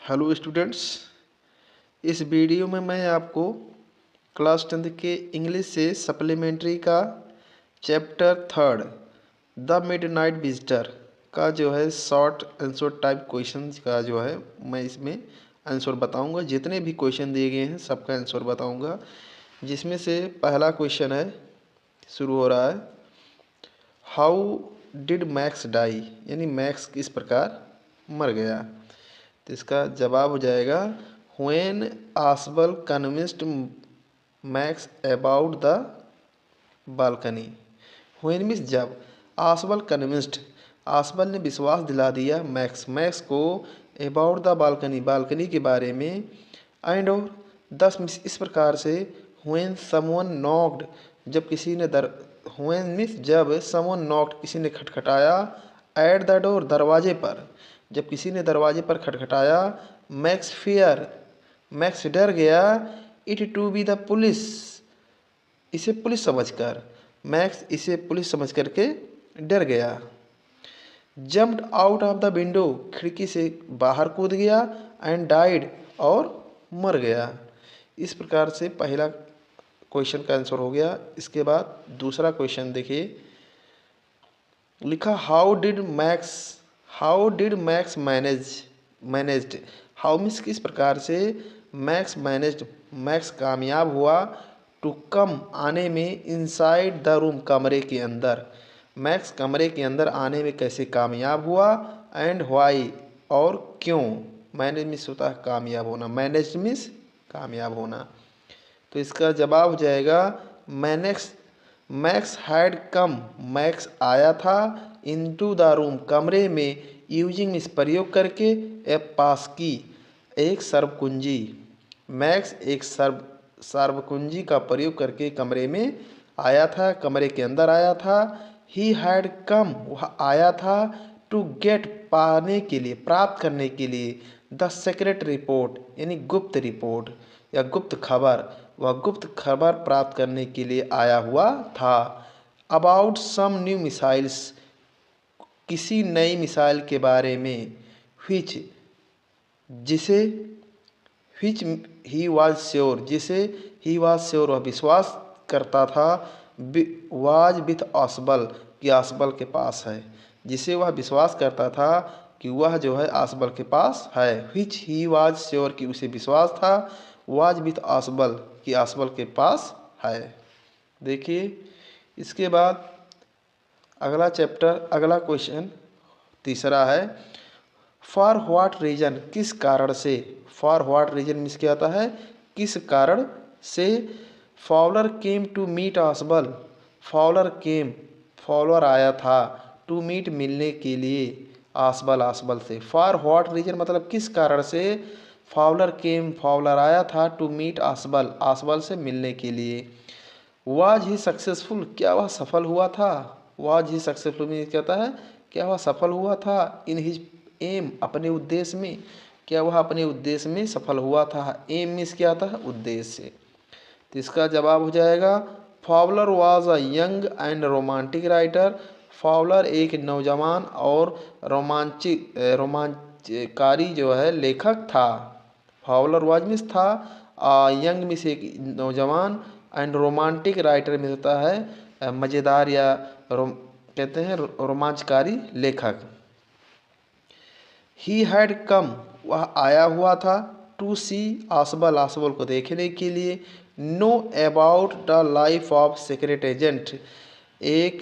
Hello students, इस video में मैं आपको क्लास 10th के इंग्लिश से सप्लीमेंट्री का चैप्टर 3 द मिडनाइट विजिटर का जो है शॉर्ट आंसर टाइप क्वेश्चंस का जो है मैं इसमें आंसर बताऊंगा। जितने भी क्वेश्चन दिए गए हैं सबका आंसर बताऊंगा। जिसमें से पहला क्वेश्चन है, शुरू हो रहा है, हाउ डिड मैक्स डाई, यानी मैक्स किस प्रकार मर गया। तो इसका जवाब हो जाएगा when Ausable convinced Max about the balcony. When means जब, आसबल कन्विंस्ड आसबल ने विश्वास दिला दिया मैक्स को अबाउट द बालकनी बालकनी के बारे में, एंड और 10 मीन्स इस प्रकार से, व्हेन समवन नॉक्ड जब किसी ने व्हेन मीन्स जब समवन नॉक्ड किसी ने खटखटाया, एट द डोर दरवाजे पर जब किसी ने दरवाजे पर खटखटाया, मैक्स फियर मैक्स डर गया, it to be the police इसे पुलिस समझकर, मैक्स इसे पुलिस समझ करके डर गया। Jumped out of the window खिड़की से बाहर कूद गया, एंड डाइड और मर गया। इस प्रकार से पहला क्वेश्चन का आंसर हो गया। इसके बाद दूसरा क्वेश्चन देखिए, लिखा how did max managed. How means किस प्रकार से, मैक्स कामयाब हुआ, टू कम आने में, इनसाइड द रूम कमरे के अंदर, मैक्स कमरे के अंदर आने में कैसे कामयाब हुआ, एंड व्हाई और क्यों। मैनेज मीन्स होता है कामयाब होना, मैनेज मीन्स कामयाब होना। तो इसका जवाब हो जाएगा मैक्स हैड कम मैक्स आया था, इनटू द रूम कमरे में, यूजिंग इस प्रयोग करके, ए पास की एक सर्वकुंजी। मैक्स एक सर्वकुंजी का प्रयोग करके कमरे में आया था, कमरे के अंदर आया था। ही हैड कम वह आया था, टू गेट पाने के लिए प्राप्त करने के लिए, द सीक्रेट रिपोर्ट यानी गुप्त रिपोर्ट या गुप्त खबर, वह गुप्त खबर प्राप्त करने के लिए आया हुआ था। अबाउट सम न्यू मिसाइल्स किसी नई मिसाइल के बारे में, which जिसे which ही वॉज श्योर जिसे ही वॉज श्योर वह विश्वास करता था, वाज विथ आसबल कि आसबल के पास है, जिसे वह विश्वास करता था कि वह जो है आसबल के पास है। which ही वॉज श्योर कि उसे विश्वास था, वाज विथ आसबल कि आसबल के पास है। देखिए इसके बाद अगला क्वेश्चन तीसरा है, फॉर व्हाट रीजन किस कारण से। फॉर व्हाट रीजन मीन्स क्या आता है, किस कारण से। Fowler came to meet Ausable Fowler आया था, टू मीट मिलने के लिए, आसबल से। फॉर व्हाट रीजन मतलब किस कारण से, फॉवलर आया था, टू मीट आसबल से मिलने के लिए। वाज ही सक्सेसफुल क्या वह सफल हुआ था। वाज ही सक्सेसफुल मीन्स क्या होता है, क्या वह सफल हुआ था, इन हिज एम अपने उद्देश्य में, क्या वह अपने उद्देश्य में सफल हुआ था। एम मीन्स क्या आता है, उद्देश्य। तो इसका जवाब हो जाएगा, Fowler was a young and romantic writer. Fowler एक नौजवान और रोमांचकारी जो है लेखक था। फॉवलर वाज मीन्स था, यंग मीन्स एक नौजवान, एंड रोमांटिक राइटर में होता है मज़ेदार या कहते हैं रोमांचकारी लेखक। ही हैड कम वह आया हुआ था, टू सी आसबल को देखने के लिए, know about the life of secret agent एक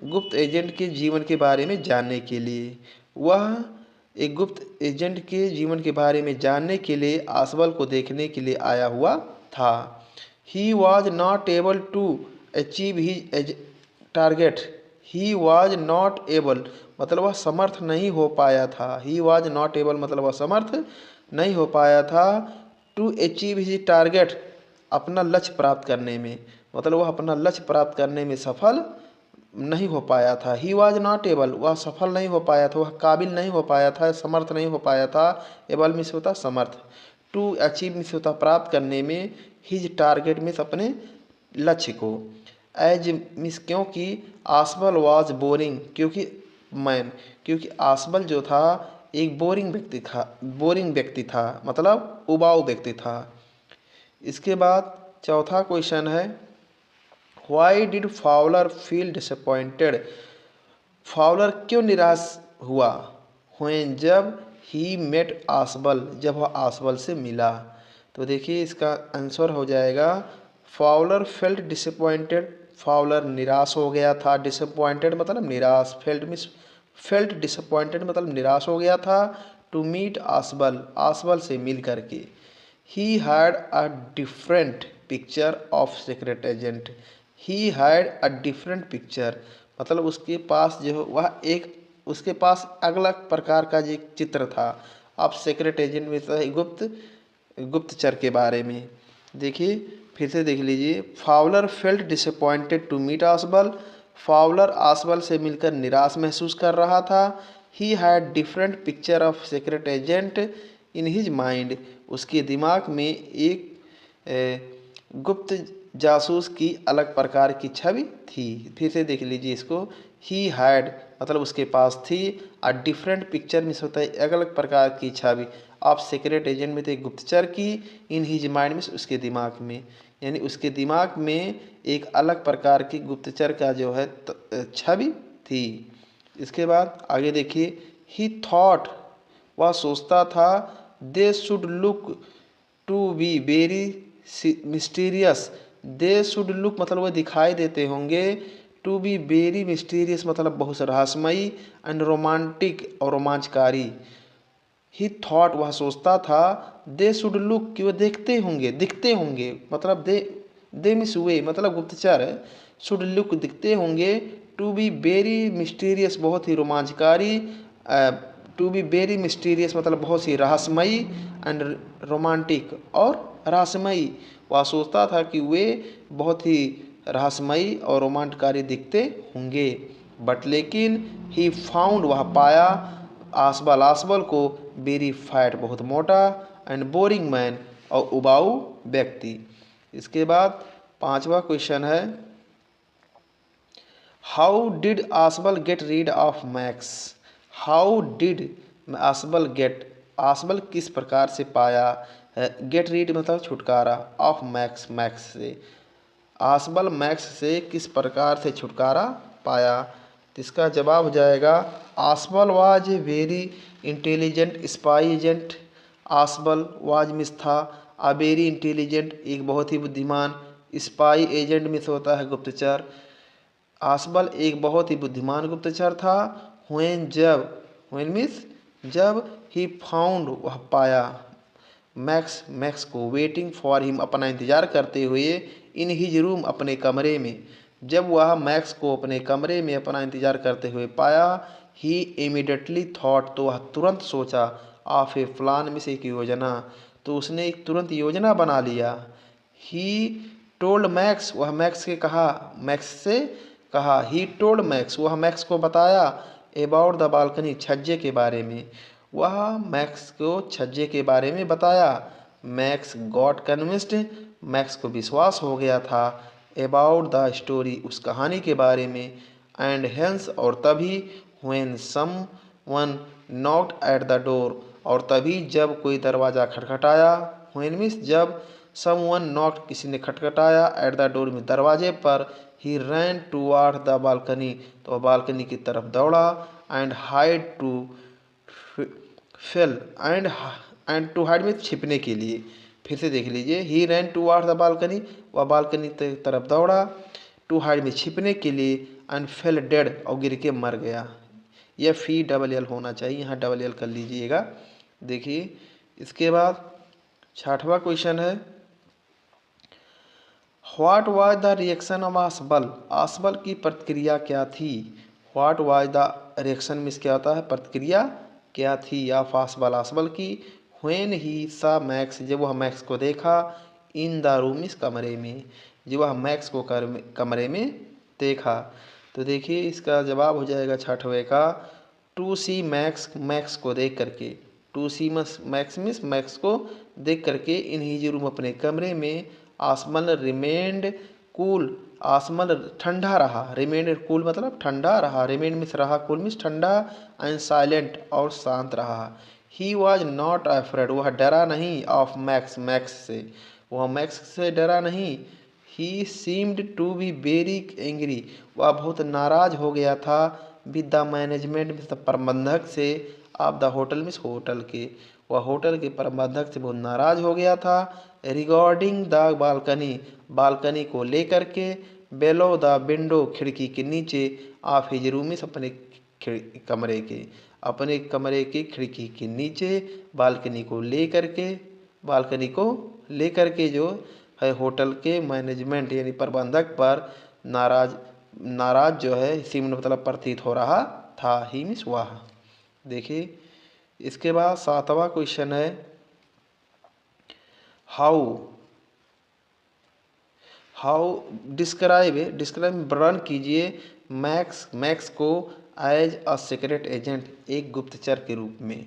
गुप्त एजेंट के जीवन के बारे में जानने के लिए। वह एक गुप्त एजेंट के जीवन के बारे में जानने के लिए आसबल को देखने के लिए आया हुआ था। He was not able to achieve his target. He was not able मतलब वह समर्थ नहीं हो पाया था। ही वॉज नॉट एबल मतलब वह समर्थ नहीं हो पाया था, टू अचीव हिज टारगेट अपना लक्ष्य प्राप्त करने में, मतलब वह अपना लक्ष्य प्राप्त करने में सफल नहीं हो पाया था। ही वॉज नॉट एबल वह सफल नहीं हो पाया था, वह काबिल नहीं हो पाया था, समर्थ नहीं हो पाया था। एबल मीन्स होता समर्थ, टू अचीव मीन्स होता प्राप्त करने में, हिज टारगेट मीन्स अपने लक्ष्य को, एज मीन्स क्योंकि, आसबल वाज बोरिंग क्योंकि आसबल जो था एक बोरिंग व्यक्ति था मतलब उबाऊ व्यक्ति था। इसके बाद चौथा क्वेश्चन है, why did Fowler feel disappointed? Fowler क्यों निराश हुआ? व्हेन जब ही मेट आसबल, जब वह आसबल से मिला। तो देखिए इसका आंसर हो जाएगा फाउलर फेल्ट डिसअपॉइंटेड, फाउलर निराश हो गया था। डिसअपॉइंटेड मतलब निराश, फेल्ट डिसअपॉइंटेड मतलब निराश हो गया था। टू मीट आसबल, आसबल से मिल करके। He had a different picture of secret agent, he had a different picture मतलब उसके पास जो वह एक उसके पास अलग प्रकार का जो चित्र था। अब सीक्रेट एजेंट में तो गुप्तचर के बारे में। देखिए फिर से देख लीजिए, Fowler felt disappointed to meet Ausable, Fowler Ausable से मिलकर निराश महसूस कर रहा था। He had different picture of secret agent in his mind, उसके दिमाग में एक गुप्त जासूस की अलग प्रकार की छवि थी। फिर से देख लीजिए इसको, ही हैड मतलब उसके पास थी, अ डिफरेंट पिक्चर में होता है अलग अलग प्रकार की छवि, आप सीक्रेट एजेंट में थे गुप्तचर की, इन हिज माइंड में उसके दिमाग में, यानी उसके दिमाग में एक अलग प्रकार की गुप्तचर का जो है छवि थी। इसके बाद आगे देखिए, ही थॉट वह सोचता था, they should look to be very mysterious, they should look मतलब वह दिखाई देते होंगे, टू बी वेरी मिस्टीरियस मतलब बहुत रहस्यमयी, एंड रोमांटिक और रोमांचकारी। ही थॉट वह सोचता था, दे शुड लुक कि वह दिखते होंगे मतलब दे मिस वे मतलब गुप्तचर, शुड लुक दिखते होंगे, टू बी वेरी मिस्टीरियस बहुत ही रोमांचकारी, टू बी वेरी मिस्टीरियस मतलब बहुत ही रहस्यमयी, एंड रोमांटिक और रहस्यमयी। वह सोचता था कि वे बहुत ही रहस्यमयी और रोमांचकारी दिखते होंगे। बट लेकिन ही फाउंड वह पाया, आसबल को वेरी फैट बहुत मोटा, एंड बोरिंग मैन और उबाऊ व्यक्ति। इसके बाद पांचवा क्वेश्चन है, how did Ausable get rid of Max? How did Ausable get, Ausable किस प्रकार से पाया, गेट रीड मतलब छुटकारा, ऑफ मैक्स मैक्स से, आसबल मैक्स से किस प्रकार से छुटकारा पाया? तो इसका जवाब हो जाएगा, Ausable was a very intelligent spy agent, Ausable was miss था, अ वेरी इंटेलिजेंट एक बहुत ही बुद्धिमान, स्पाई एजेंट मिस होता है गुप्तचर, आसबल एक बहुत ही बुद्धिमान गुप्तचर था। व्हेन जब, व्हेन मिस जब, ही फाउंड वह पाया, मैक्स को, वेटिंग फॉर हिम अपना इंतजार करते हुए, इन हिज रूम अपने कमरे में, जब वह मैक्स को अपने कमरे में अपना इंतजार करते हुए पाया, ही इमीडिएटली थॉट तो वह तुरंत सोचा, ऑफ ए प्लान में से एक योजना, तो उसने एक तुरंत योजना बना लिया। ही टोल्ड मैक्स वह मैक्स के कहा, मैक्स से कहा, ही टोल्ड मैक्स वह मैक्स को बताया, अबाउट द बालकनी छज्जे के बारे में, वह मैक्स को छज्जे के बारे में बताया। मैक्स गॉट कन्विंस्ड मैक्स को विश्वास हो गया था, अबाउट द स्टोरी उस कहानी के बारे में, एंड हेंस और तभी, when someone knocked at the door और तभी जब कोई दरवाज़ा खटखटाया, व्हेन मीन्स जब, सम वन नॉक्ड किसी ने खटखटाया, एट द डोर में दरवाजे पर, he ran toward the balcony तो बालकनी की तरफ दौड़ा, and hide to fail and to hide में छिपने के लिए। फिर से देख लीजिए, he ran toward the balcony वह बालकनी की तरफ दौड़ा, टू हाइड में छिपने के लिए, एंड फेल डेड और गिर के मर गया। यह फी डबल एल होना चाहिए, यहाँ डबल एल कर लीजिएगा। देखिए इसके बाद छठवां क्वेश्चन है, what was the reaction of Ausable? Ausable की प्रतिक्रिया क्या थी? What was the reaction means क्या होता है, प्रतिक्रिया क्या थी ऑफ आसबल, आसबल की, व्हेन ही सा मैक्स जब वह मैक्स को देखा, इन द रूम इस कमरे में, जब वह मैक्स को कमरे में देखा। तो देखिए इसका जवाब हो जाएगा छठवें का, टू सी मैक्स मैक्स को देख करके, to see Max means Max को देख करके, इन हिज रूम अपने कमरे में, आसबल रिमेंड कूल आसमल ठंडा रहा, रिमेन कूल मतलब ठंडा रहा, रिमेन मीन्स रहा, कूल मीन्स ठंडा, एंड साइलेंट और शांत रहा। ही वॉज नॉट अफ्रेड वह डरा नहीं, ऑफ मैक्स मैक्स से वह मैक्स से डरा नहीं। He seemed to be very angry वह बहुत नाराज हो गया था, विद द मैनेजमेंट मीन्स प्रबंधक से, of the hotel means hotel के, वह होटल के प्रबंधक से बहुत नाराज हो गया था। रिगार्डिंग द बालकनी बालकनी को लेकर के, बेलो द विंडो खिड़की के नीचे, ऑफ हिज रूम मीन्स अपने कमरे के, अपने कमरे की खिड़की के नीचे, बालकनी को लेकर के, बालकनी को लेकर के जो है होटल के मैनेजमेंट यानी प्रबंधक पर नाराज जो है सीम्ड मतलब प्रतीत हो रहा था। ही मीन्स वह। देखिए इसके बाद 7वां क्वेश्चन है, हाउ हाउ डिस्क्राइब वर्णन कीजिए मैक्स को एज अ सीक्रेट एजेंट एक गुप्तचर के रूप में।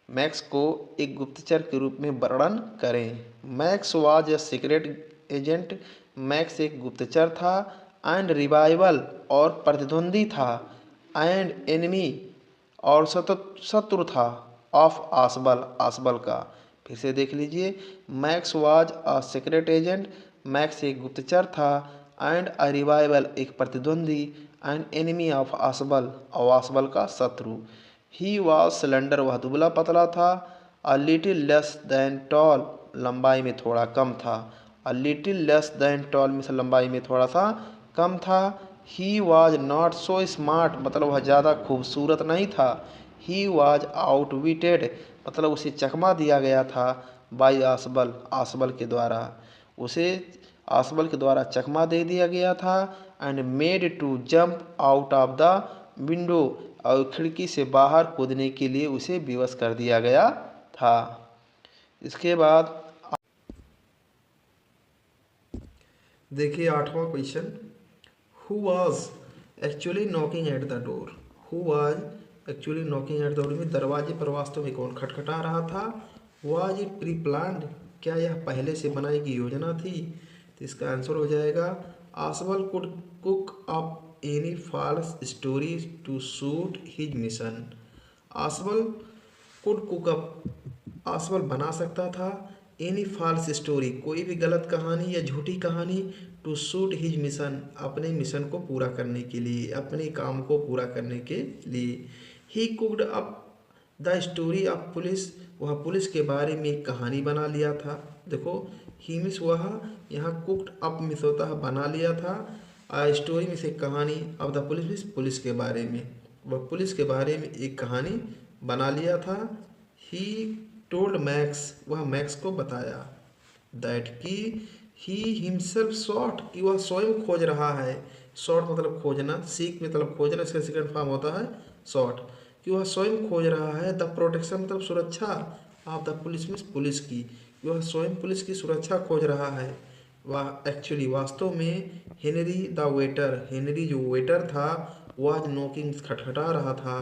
मैक्स को एक गुप्तचर के रूप में वर्णन करें। Max was a secret agent max एक गुप्तचर था, एंड रिवाइवल और प्रतिद्वंदी था, एंड एनिमी और शत्रु था, ऑफ आसबल आसबल का। फिर से देख लीजिए, max was a secret agent max एक गुप्तचर था, एंड अ रिवाइवल एक प्रतिद्वंदी, एंड एनिमी ऑफ आसबल और आसबल का शत्रु। ही वॉज सिलेंडर वह दुबला पतला था, a little less than tall लंबाई में थोड़ा कम था, a little less than tall में लंबाई में थोड़ा सा कम था। He was not so smart मतलब वह ज़्यादा खूबसूरत नहीं था। ही वॉज आउटविटेड मतलब उसे चकमा दिया गया था, बाई आसबल आसबल के द्वारा, उसे आसबल के द्वारा चकमा दे दिया गया था, and made to jump out of the window और खिड़की से बाहर कूदने के लिए उसे विवश कर दिया गया था। इसके बाद देखिए 8वां question, who was actually knocking at the door. Who was actually knocking at the door में दरवाजे पर वास्तव में कौन खटखटा रहा था। वाज इट प्री प्लान्ड क्या यह पहले से बनाई गई योजना थी। तो इसका आंसर हो जाएगा, Ausable could cook up any false story to suit his mission. Ausable could cook up Ausable बना सकता था, एनी फॉल्स स्टोरी कोई भी गलत कहानी या झूठी कहानी, टू सूट हिज मिशन अपने मिशन को पूरा करने के लिए, अपने काम को पूरा करने के लिए। He cooked up the story of police वह पुलिस के बारे में एक कहानी बना लिया था। देखो ही मिस वह यहाँ कुक्ड अप मिस होता है बना लिया था, स्टोरी में से कहानी, of the police miss police के बारे में, वह पुलिस के बारे में एक कहानी बना लिया था। ही टोल्ड मैक्स वह मैक्स को बताया, दैट कि ही हिमसेल्फ सॉट कि वह स्वयं खोज रहा है। सॉट मतलब खोजना, सीक मतलब खोजना, इसका सेकंड फॉर्म होता है सॉट, कि वह स्वयं खोज रहा है। द प्रोटेक्शन मतलब सुरक्षा, of the police means police की, वह स्वयं पुलिस की सुरक्षा खोज रहा है। वह एक्चुअली वास्तव में हेनरी द वेटर हेनरी जो वेटर था, वाज नॉकिंग खटखटा रहा था,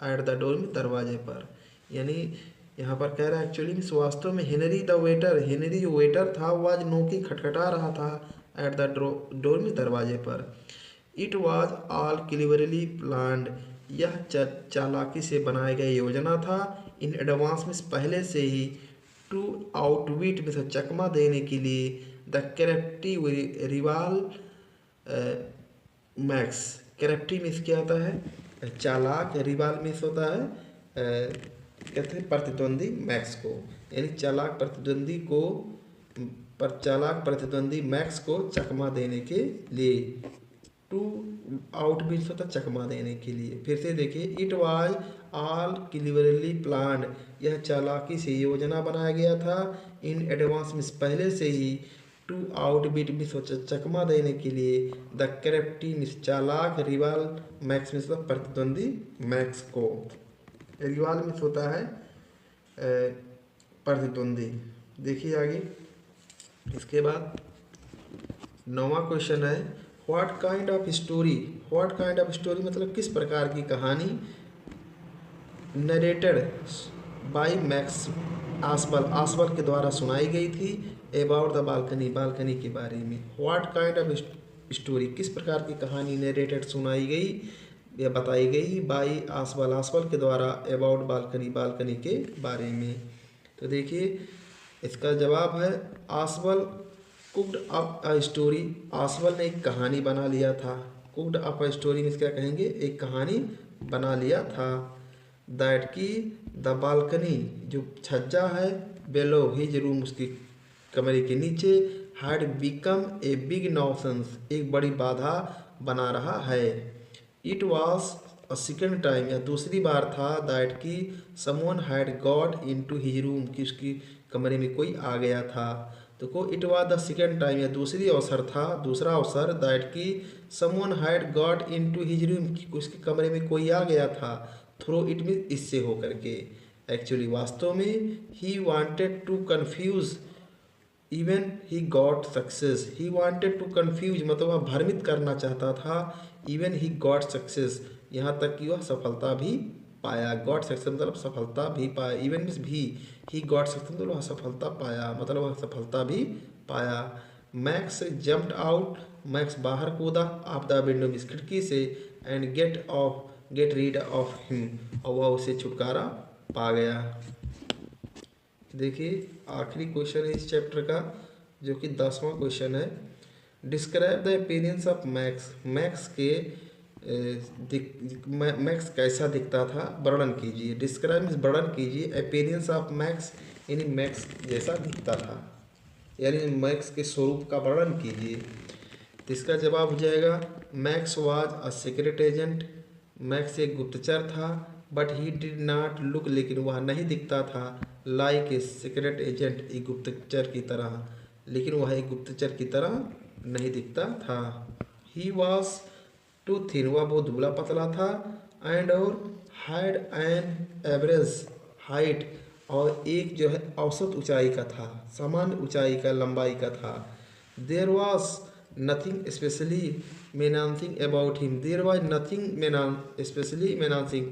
एट द डोर में दरवाजे पर। यानी यहाँ पर कह रहा है एक्चुअली मीन्स वास्तव में हेनरी द वेटर हेनरी जो वेटर था, वाज नॉकिंग खटखटा रहा था, एट द डोर में दरवाजे पर। इट वाज ऑल क्लिवरली प्लान्ड यह चालाकी से बनाया गया योजना था, इन एडवांस में पहले से ही, टू आउटविट में से चकमा देने के लिए, द कैरेप्टी रिवाल मैक्स। कैरेप्टी मीन्स क्या होता है चालाक, रिवाल मीन्स होता है कहते हैं प्रतिद्वंदी मैक्स को, यानी चालाक प्रतिद्वंदी मैक्स को चकमा देने के लिए। टू आउट मीन्स होता चकमा देने के लिए। फिर से देखिए, इट वाज ऑल क्लिवरली प्लान्ड यह चालाकी से योजना बनाया गया था, इन एडवांस मीन्स पहले से ही, टू आउट बीट मीन्स चकमा देने के लिए, द कैरेप्टी मीन्स चालाक, रिवाल मैक्स मीन्स प्रतिद्वंदी मैक्स को। रिवाल मीन्स होता है प्रतिद्वंदी। देखिए आगे इसके बाद 9वां क्वेश्चन है, व्हाट काइंड ऑफ स्टोरी मतलब किस प्रकार की कहानी, नरेटेड बाय मैक्स आसबल के द्वारा सुनाई गई थी, अबाउट द बालकनी के बारे में। व्हाट काइंड ऑफ स्टोरी, किस प्रकार की कहानी नरेटेड सुनाई गई या बताई गई बाई आसबल, आसबल के द्वारा, अबाउट बालकनी, बालकनी के बारे में। तो देखिए इसका जवाब है आसबल कुक्ड अप अ स्टोरी, आसबल ने एक कहानी बना लिया था। कुक्ड अप अ स्टोरी में क्या कहेंगे, एक कहानी बना लिया था। दैट की द बालकनी, जो छज्जा है, बेलो हिज रूम, उसकी कमरे के नीचे, had become a big nonsense, एक बड़ी बाधा बना रहा है। It was a second time, या दूसरी बार था, दैट की someone had got into his room, कि उसकी कमरे में कोई आ गया था। तो को it was the second time, या दूसरी अवसर था, दूसरा अवसर, दैट की someone had got into his room, कि उसके कमरे में कोई आ गया था। थ्रो इट मीन इससे होकर के, एक्चुअली वास्तव में, he wanted to confuse even he got success, he wanted to confuse मतलब वह भ्रमित करना चाहता था, इवन ही गॉट सक्सेस, यहाँ तक कि वह सफलता भी पाया। गॉट सक्सेस मतलब सफलता भी पाया, इवन मीन्स भी, ही गॉट सक्सेस मतलब वह सफलता पाया, मतलब वह सफलता भी पाया। मैक्स जम्प्ड आउट, मैक्स बाहर कूदा, ऑफ द विंडो इस खिड़की से, and gate rid of him, और वह उसे छुटकारा पा गया। देखिए आखिरी क्वेश्चन है इस चैप्टर का, जो कि 10वां क्वेश्चन है। Describe the appearance of max, max के मैक्स कैसा दिखता था, वर्णन कीजिए। डिस्क्राइब मीन्स वर्णन कीजिए, अपीयरेंस ऑफ मैक्स यानी मैक्स जैसा दिखता था, यानी मैक्स के स्वरूप का वर्णन कीजिए। तो इसका जवाब हो जाएगा max was a secret agent, max एक गुप्तचर था, but he did not look, लेकिन वह नहीं दिखता था, लाइक ए सीक्रेट एजेंट, एक गुप्तचर की तरह, लेकिन वह एक गुप्तचर की तरह नहीं दिखता था। ही वॉज टू थिन, वह बहुत दुबला पतला था, एंड और हैड एन एवरेज हाइट, और एक जो है औसत ऊंचाई का था, सामान्य ऊंचाई का, लंबाई का था। There was nothing specially menacing about him, there was nothing specially menacing,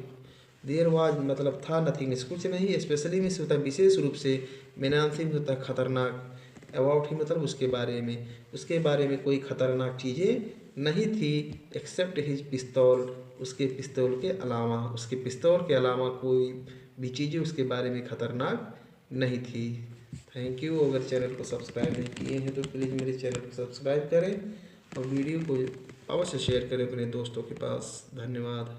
there was मतलब था, नथिंग कुछ नहीं, स्पेशली में होता है विशेष रूप से, मेनांसिंग होता है खतरनाक, अबाउट ही मतलब उसके बारे में, उसके बारे में कोई खतरनाक चीज़ें नहीं थी, एक्सेप्ट हिज पिस्तौल, उसके पिस्तौल के अलावा, उसके पिस्तौल के अलावा कोई भी चीज़ें उसके बारे में खतरनाक नहीं थी। Thank you. अगर चैनल को सब्सक्राइब नहीं किए हैं तो प्लीज़ मेरे चैनल को सब्सक्राइब करें और वीडियो को अवश्य शेयर करें अपने दोस्तों के पास। धन्यवाद।